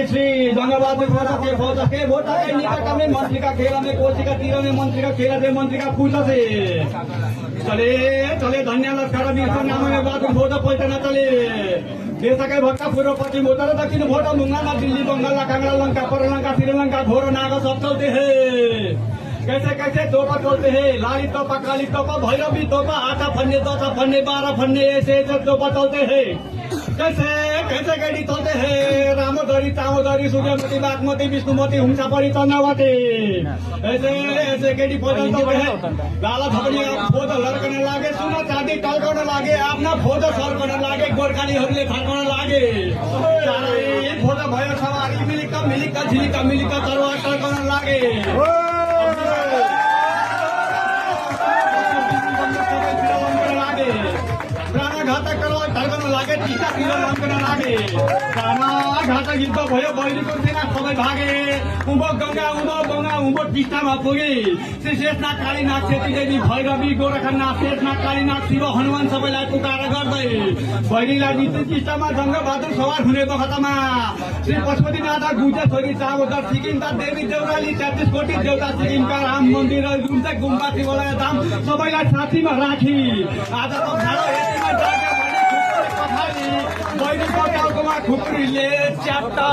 श्री गंगाबहादुर के फौज के वोटा है निकाका में मंत्री का खेला में कोसी का तीरा में मंत्री का खेला दे मंत्री का पूछा से चले चले धन्य लश्कर नाम में बहादुर भोट पैसा न चले देश के भक्ता पूर्व पश्चिम उत्तर दक्षिण भोट मुंगा दिल्ली बंगाल कांगड़ा लंका परलंका श्रीलंका घोर नागा सब चलते है कैसे कैसे तोपा चलते हैं लाली तोपा काली तोपा भैरवी तोपा आटा फन्ने 12 फन्ने ऐसे तोपा चलते हैं कैसे कैसे गाड़ी चलते हैं रामोदरी तामोदरी सूर्यमती बागमती विष्णुमती हुंसापरी चंद्रावती ऐसे ऐसे गाड़ी पैदल चलते हैं लाला झपड़ी फौज लड़कने लागे सुना चाँदी टल्काउन लागे आफ्ना फौज सर्कन लागे गोर्खालीहरूले फर्काउन लागे चारै फौज भयो सवारी मिलिका मिलिका झिलिका मिलिका तरुवा टल्काउन लागे घातक ढल्कन लागे टिस्टातिर लम्कन लागे घातक युद्ध भयो बहिनीको सेना सबै भागे उभो गंगा उभो टिस्टामा पुगे श्री शेषनाथ कालीनाथ सेतीदेवी भैरवी गोरखनाथ शेषनाथ कालीनाथ शिव हनुमान सबैलाई पुकार गर्दै बहिनीलाई नित्य टिस्टामा जंगबहादुर सवार हुने बखतमा श्री पशुपतिनाथ गुजे छोरी चामोदर सिक्किमका देवी देउराली 33 कोटी देउता सिक्किमका राम मन्दिर जुन चाहिँ गुम्बा शिवालय धाम सबैलाई साथीमा राखी आज त भाडो यतिमा बहिनीको टाउकोमा खुकुरीले च्याप्टा